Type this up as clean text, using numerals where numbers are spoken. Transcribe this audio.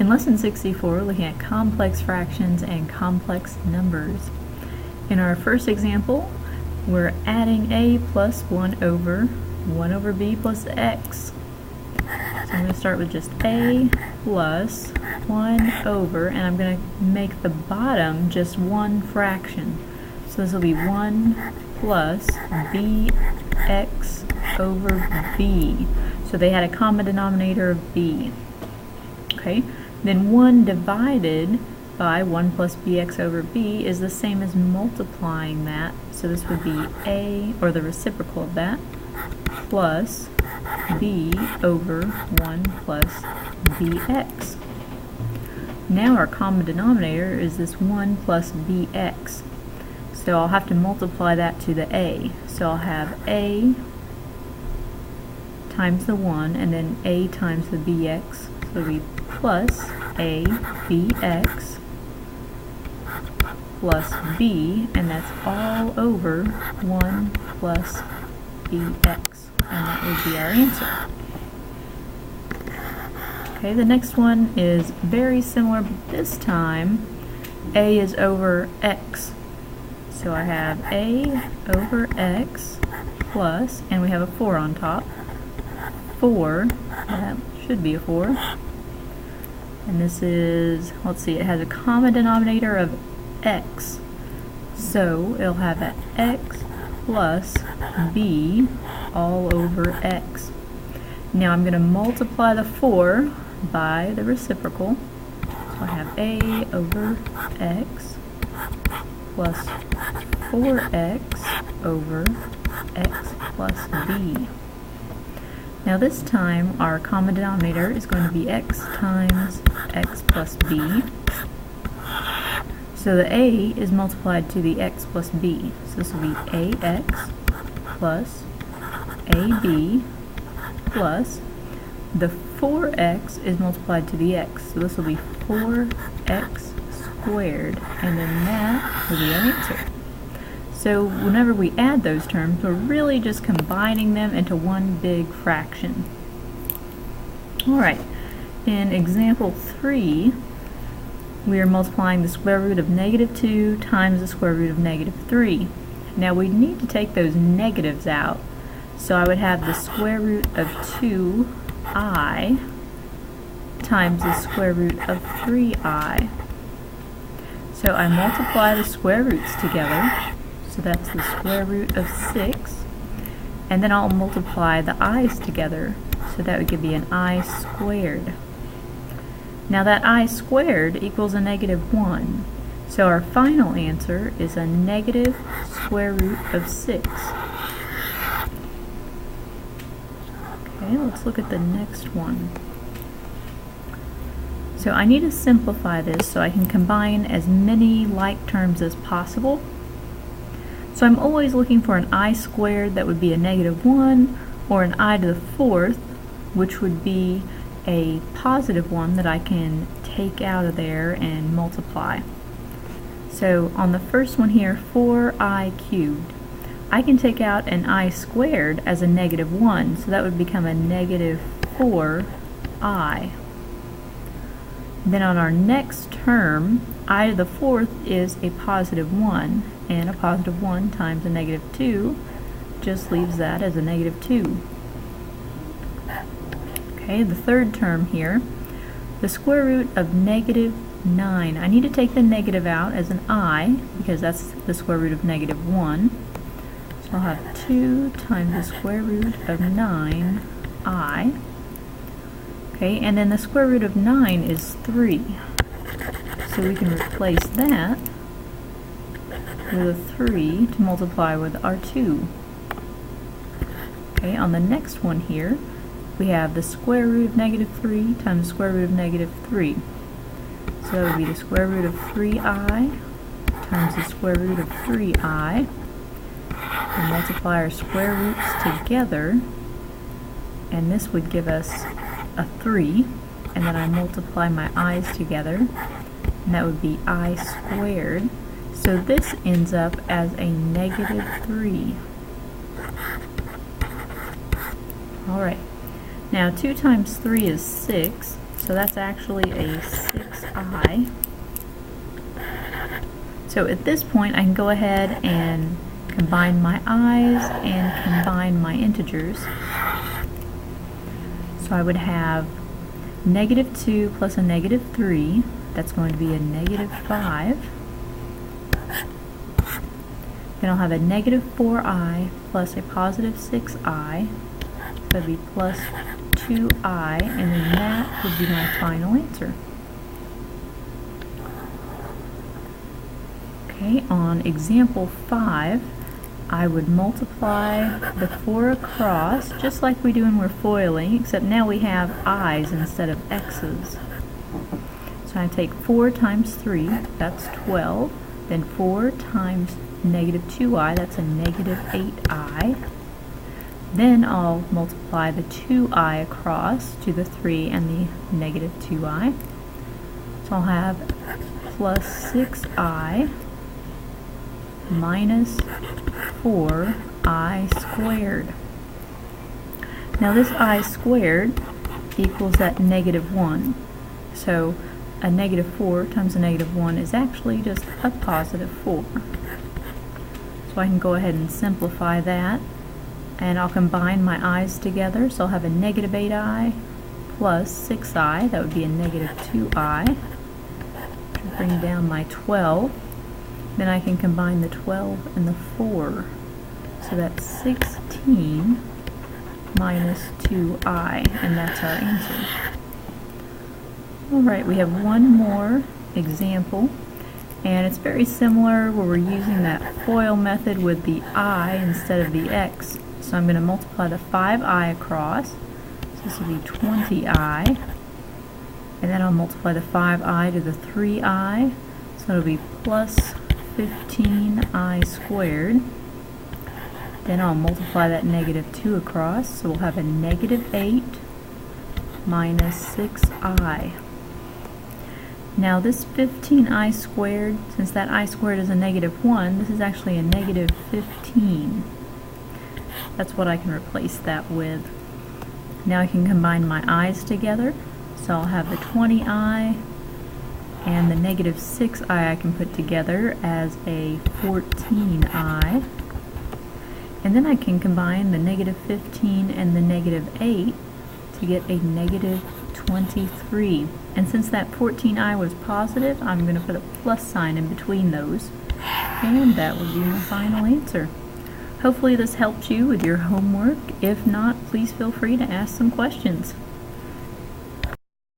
In lesson 64, we're looking at complex fractions and complex numbers. In our first example, we're adding a plus 1 over b plus x. So I'm going to start with just a plus 1 over, and I'm going to make the bottom just one fraction. So this will be 1 plus bx over b. So they had a common denominator of b. Okay, then 1 divided by 1 plus bx over b is the same as multiplying that. So this would be a, or the reciprocal of that, plus b over 1 plus bx. Now our common denominator is this 1 plus bx. So I'll have to multiply that to the a. So I'll have a times the 1 and then a times the bx. So it'll be plus a bx plus b, and that's all over 1 plus bx, and that would be our answer. Okay, the next one is very similar, but this time a is over x. So I have a over x plus, and we have a 4 on top, 4, that should be a 4. And this is, let's see, it has a common denominator of x. So it'll have an x plus b all over x. Now I'm going to multiply the 4 by the reciprocal. So I have a over x plus 4x over x plus b. Now this time our common denominator is going to be x times x plus b. So the a is multiplied to the x plus b. So this will be ax plus ab plus the 4x is multiplied to the x. So this will be 4x squared, and then that will be our answer. So whenever we add those terms, we're really just combining them into one big fraction. Alright, in example 3, we are multiplying the square root of negative 2 times the square root of negative 3. Now we need to take those negatives out. So I would have the square root of 2i times the square root of 3i. So I multiply the square roots together. So that's the square root of 6, and then I'll multiply the i's together, so that would give me an I squared. Now that I squared equals a negative 1, so our final answer is a negative square root of 6. Okay, let's look at the next one. So I need to simplify this so I can combine as many like terms as possible. So I'm always looking for an I squared that would be a negative 1, or an I to the 4th, which would be a positive 1 that I can take out of there and multiply. So on the first one here, 4i cubed, I can take out an I squared as a negative 1, so that would become a negative 4i. Then on our next term, I to the 4th is a positive 1, and a positive 1 times a negative 2 just leaves that as a negative 2. Okay, the third term here, the square root of negative 9. I need to take the negative out as an I, because that's the square root of negative 1. So I'll have 2 times the square root of 9i. Okay, and then the square root of 9 is 3. So we can replace that with a 3 to multiply with our 2. Okay, on the next one here, we have the square root of negative 3 times the square root of negative 3. So that would be the square root of 3i times the square root of 3i. We multiply our square roots together, and this would give us a 3, and then I multiply my i's together, and that would be I squared. So this ends up as a negative 3. Alright, now 2 times 3 is 6, So that's actually a 6i. So at this point I can go ahead and combine my i's and combine my integers. So I would have -2 plus a -3, that's going to be a -5. Then I'll have a -4i plus a +6i, so that'd be plus 2i, and then that would be my final answer. Okay, on example 5, I would multiply the 4 across, just like we do when we're foiling, except now we have i's instead of x's. So I take 4 times 3, that's 12, then 4 times -2i, that's a -8i. Then I'll multiply the 2i across to the 3 and the -2i. So I'll have plus 6i minus 4i squared. Now this I squared equals that -1. So a -4 times a -1 is actually just a +4. So I can go ahead and simplify that, and I'll combine my i's together, so I'll have a -8i plus 6i, that would be a -2i. Bring down my 12. Then I can combine the 12 and the 4. So that's 16 minus 2i, and that's our answer. Alright, we have one more example, and it's very similar where we're using that FOIL method with the I instead of the X. So I'm going to multiply the 5i across, so this will be 20i, and then I'll multiply the 5i to the 3i, so it'll be plus 15i squared. Then I'll multiply that -2 across, so we'll have a -8 minus 6i. Now this 15i squared, since that I squared is a -1, this is actually a -15. That's what I can replace that with. Now I can combine my i's together, so I'll have the 20i and the -6i I can put together as a 14i. And then I can combine the -15 and the -8 to get a -23. And since that 14i was positive, I'm going to put a plus sign in between those. And that would be my final answer. Hopefully this helped you with your homework. If not, please feel free to ask some questions.